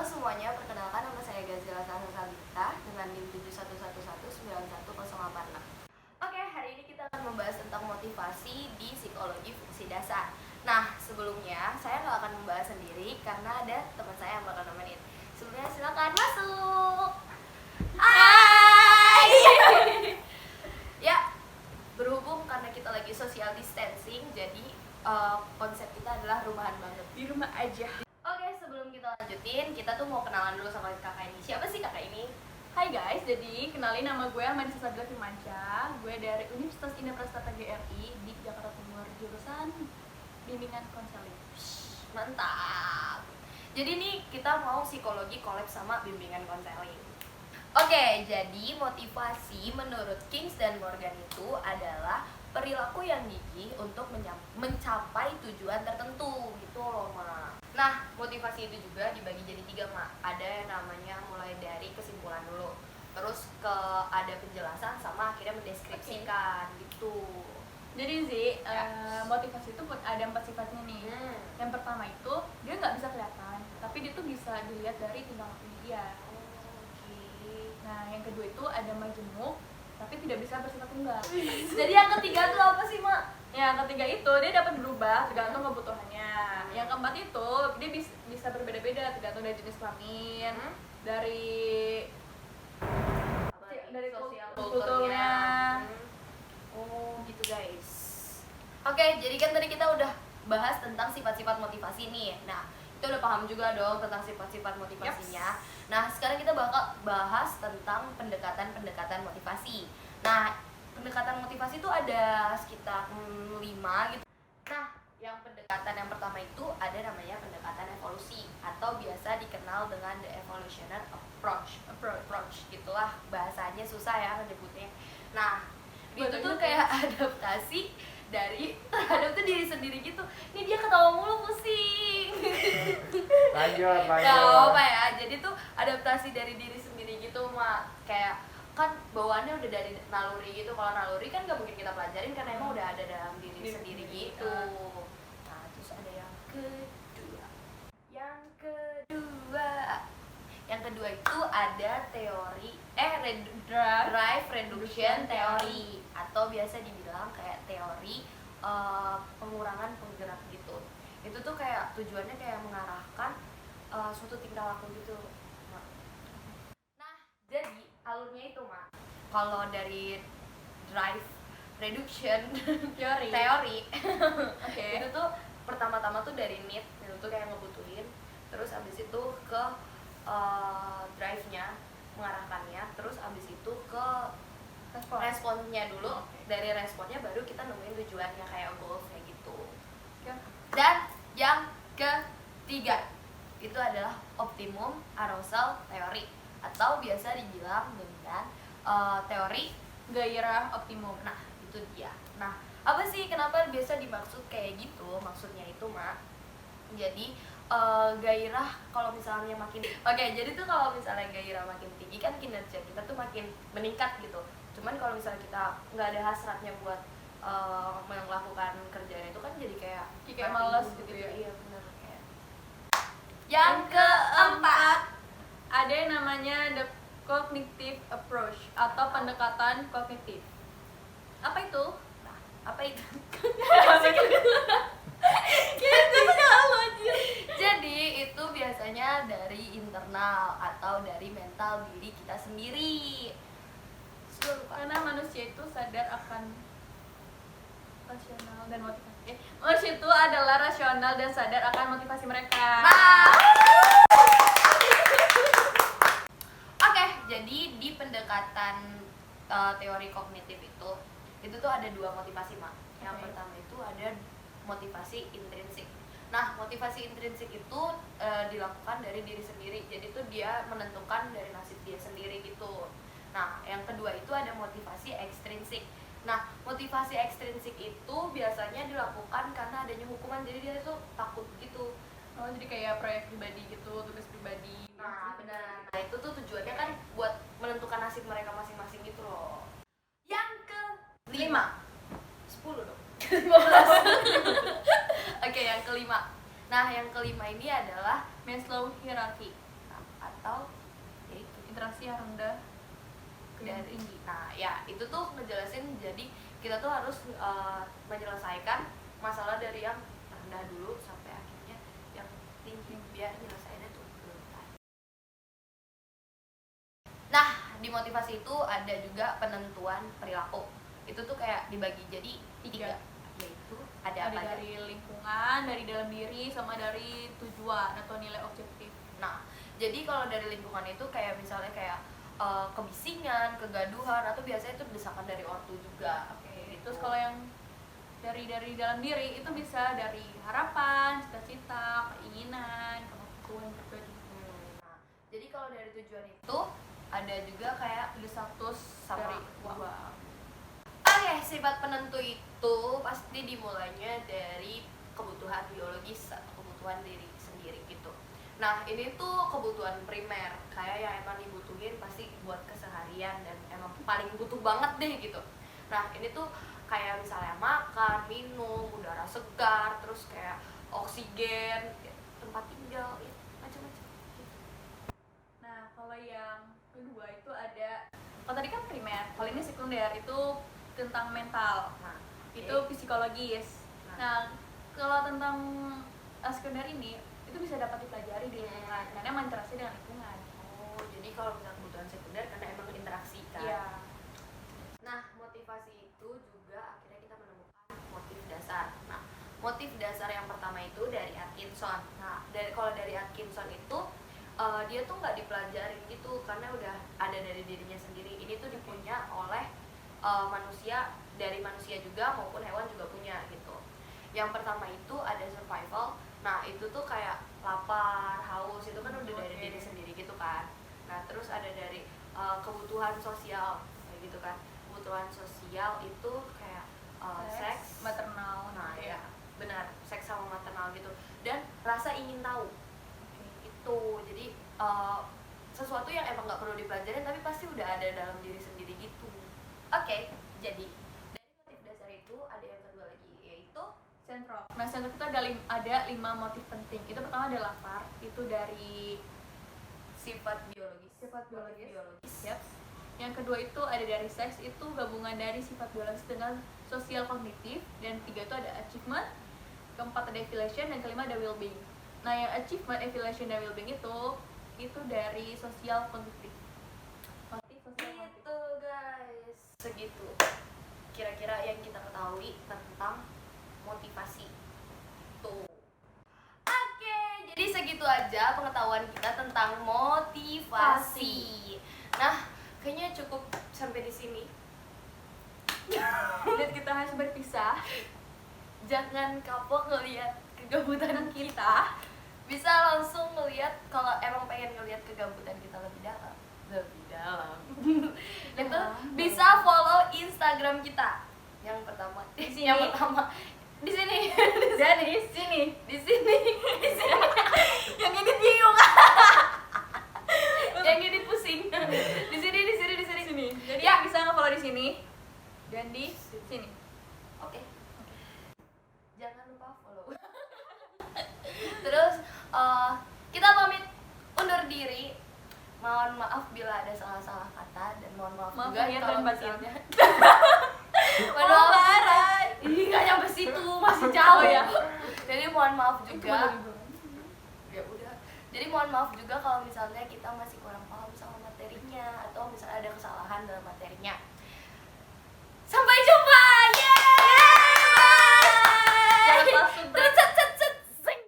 Halo semuanya, perkenalkan nama saya Gazela Salsabita dengan NIM 711191086. Oke, hari ini kita akan membahas tentang motivasi di psikologi fungsi dasar. Nah, sebelumnya saya nggak akan membahas sendiri karena ada teman saya yang bakal nemenin. Sebelumnya silakan masuk. Hai. Ya, berhubung karena kita lagi social distancing, jadi konsep kita adalah rumahan banget. Di rumah aja. Oke, sebelum kita lanjutin, kita tuh mau kenalan dulu sama kakak ini. Siapa sih kakak ini? Hai guys, jadi kenalin nama gue Amadisa Sabila Firmansyah. Gue dari Universitas Indah Prastata GRI di Jakarta Timur, jurusan bimbingan konseling. Mantap. Jadi nih kita mau psikologi collab sama bimbingan konseling. Oke, jadi motivasi menurut Kings dan Morgan itu adalah perilaku yang gigih untuk mencapai tujuan tertentu gitu loh, Ma. Nah, motivasi itu juga dibagi jadi 3, Ma. Ada yang namanya mulai dari kesimpulan dulu, terus ke ada penjelasan sama akhirnya mendeskripsikan gitu. Jadi sih, motivasi itu ada 4 sifatnya nih. Yang pertama itu, dia nggak bisa kelihatan, tapi dia tuh bisa dilihat dari tingkah lakunya dia. Nah, yang kedua itu ada majemuk, tapi tidak bisa bersifat tunggal. Jadi yang ketiga tuh apa sih, Mak? Yang ketiga itu dia dapat berubah tergantung kebutuhannya. Yang keempat itu dia bisa berbeda-beda tergantung dari jenis kelamin, dari sosial kulturnya. Oh, gitu guys. Oke, jadi kan tadi kita udah bahas tentang sifat-sifat motivasi nih. Nah, kita udah paham juga dong tentang sifat-sifat motivasinya. Nah, sekarang kita bakal bahas tentang pendekatan-pendekatan motivasi. Nah, pendekatan motivasi itu ada sekitar 5 gitu. Nah, yang pendekatan yang pertama itu ada namanya pendekatan evolusi atau biasa dikenal dengan the evolutionary approach gitulah, bahasanya susah ya nyebutnya. Nah, itu tuh kayak adaptasi dari terhadap tuh diri sendiri gitu. Ini dia ketawa mulu, pusing. lanjut Gak apa ya, jadi tuh adaptasi dari diri sendiri gitu, Mak. Kayak kan bawaannya udah dari naluri gitu. Kalau naluri kan gak mungkin kita pelajarin karena emang udah ada dalam diri sendiri gitu. Nah, terus ada yang kedua. Yang kedua itu ada teori drive reduction theory atau biasa dibilang kayak teori pengurangan penggerak gitu. Itu tuh kayak tujuannya kayak mengarahkan suatu tingkah laku gitu, Mak. Nah, jadi alurnya itu, Mak, kalau dari drive reduction teori itu tuh pertama-tama tuh dari need, itu tuh kayak ngebutuhin, terus abis itu ke drive-nya, mengarahkannya, terus abis itu ke responnya dulu. Dari responnya baru kita nemuin tujuannya kayak goals kayak gitu. Dan yang ketiga itu adalah optimum arousal theory atau biasa dibilang dengan teori gairah optimum. Nah, itu dia. Nah, apa sih kenapa biasa dimaksud kayak gitu? Maksudnya itu, Mak, jadi gairah kalau misalnya jadi tuh kalau misalnya gairah makin tinggi kan kinerja kita tuh makin meningkat gitu. Cuman kalau misalnya kita nggak ada hasratnya buat melakukan kerjaan itu kan jadi kayak malas gitu ya. Iya, benar. Yang keempat ada yang namanya the cognitive approach atau pendekatan kognitif. Apa itu? Nah, apa itu? Jadi itu biasanya dari internal atau dari mental diri kita sendiri. Karena manusia itu sadar akan rasional dan motivasi. Manusia itu adalah rasional dan sadar akan motivasi mereka. Nah. Oke, jadi di pendekatan teori kognitif itu tuh ada 2 motivasi, Mak. Yang pertama itu ada motivasi intrinsik. Nah, motivasi intrinsik itu dilakukan dari diri sendiri. Jadi tuh dia menentukan dari nasib dia sendiri gitu. Nah, yang kedua itu ada motivasi ekstrinsik. Nah, motivasi ekstrinsik itu biasanya dilakukan karena adanya hukuman. Jadi dia tuh takut gitu. Oh, jadi kayak proyek pribadi gitu, tugas pribadi. Nah, benar. Nah, itu tuh tujuannya kan buat menentukan nasib mereka masing-masing gitu loh. Yang kelima. 10 dong. 15. Oke, yang kelima. Nah, yang kelima ini adalah Maslow hierarchy. Nah, atau ya itu interaksi yang rendah ke yang dari tinggi. nah ya itu tuh ngejelasin jadi kita tuh harus menyelesaikan masalah dari yang rendah dulu sampai akhirnya yang tinggi biar nyelesainnya tuh bertahan. Nah di motivasi itu ada juga penentuan perilaku, itu tuh kayak dibagi jadi tiga, yaitu ada apa aja? Dari lingkungan, dari dalam diri, sama dari tujuan atau nilai objektif. Nah, jadi kalau dari lingkungan itu kayak misalnya kayak kebisingan, kegaduhan, atau biasanya itu desakan dari ortu juga. Oke. Terus kalau yang dari dalam diri itu bisa dari harapan, cita-cita, keinginan, kemampuan pribadi. Nah, jadi kalau dari tujuan itu ada juga kayak Ada status sama dari uang. uang. Oke, sifat penentu itu pasti dimulainya dari kebutuhan biologis atau kebutuhan diri sendiri gitu. Nah, ini tuh kebutuhan primer, kayak yang emang dibutuhin pasti buat keseharian dan emang paling butuh banget deh gitu. Nah, ini tuh kayak misalnya makan, minum, udara segar, terus kayak oksigen, tempat tinggal, ya, macam-macam gitu. Nah, kalau yang kedua itu ada, kalau tadi kan primer, kalau ini sekunder itu tentang mental. Nah, Itu psikologis. Nah, kalau tentang sekunder ini itu bisa dapat dipelajari di lingkungan karena emang interaksi dengan lingkungan. oh, jadi kalau misalnya kebutuhan sekunder karena emang interaksi kan. Iya. Nah, motivasi itu juga akhirnya kita menemukan motif dasar. Nah, motif dasar yang pertama itu dari Atkinson. Nah, kalau dari Atkinson itu dia tuh nggak dipelajarin gitu karena udah ada dari dirinya sendiri. Ini tuh dipunya oleh manusia, dari manusia juga maupun hewan juga punya gitu. Yang pertama itu ada survival. Nah, itu tuh kayak lapar, haus, itu kan udah dari diri sendiri gitu kan. Nah, terus ada dari kebutuhan sosial kayak gitu kan. Kebutuhan sosial itu kayak seks, maternal. nah ya benar, seks sama maternal gitu, dan rasa ingin tahu itu. Jadi sesuatu yang emang nggak perlu dipelajarin tapi pasti udah ada dalam diri sendiri gitu. Oke, jadi dari motif dasar itu ada yang kedua lagi, yaitu Sentro. Nah, sentro itu ada 5 motif penting. Itu pertama ada lapar, itu dari sifat biologis. Motif biologis. Yep. Yang kedua itu ada dari seks, itu gabungan dari sifat biologis dengan sosial kognitif. Dan tiga itu ada achievement, keempat ada affiliation, dan kelima ada well-being. Nah, yang achievement, affiliation, dan well-being itu dari sosial kognitif. Motif sosial kognitif. Gitu guys, segitu kira-kira yang kita ketahui tentang motivasi tuh. Oke, jadi segitu aja pengetahuan kita tentang motivasi. Nah, kayaknya cukup sampai di sini. Dan kita harus berpisah. Jangan kapok ngelihat kegabutan kita. Bisa langsung ngelihat kalau emang pengen ngelihat kegabutan kita lebih dalam. Itu bisa follow Instagram kita. Yang pertama, Di sini. yang pertama di sini. Dan di sini. Di sini. Yang ini bingung. Yang ini pusing. Di sini. Jadi Ya. bisa nge-follow di sini dan di sini. Oke. Jangan lupa follow. Terus kita pamit undur diri. Mohon maaf bila ada salah-salah kata dan mohon maaf Maaf juga lahir kalau dan batin. misalnya. Mohon maaf. Ih, nggak nyampe situ, masih jauh. Oh, ya. Jadi mohon maaf Itu juga. baru. Ya udah. Jadi mohon maaf juga kalau misalnya kita masih kurang paham sama materinya atau misalnya ada kesalahan dalam materinya.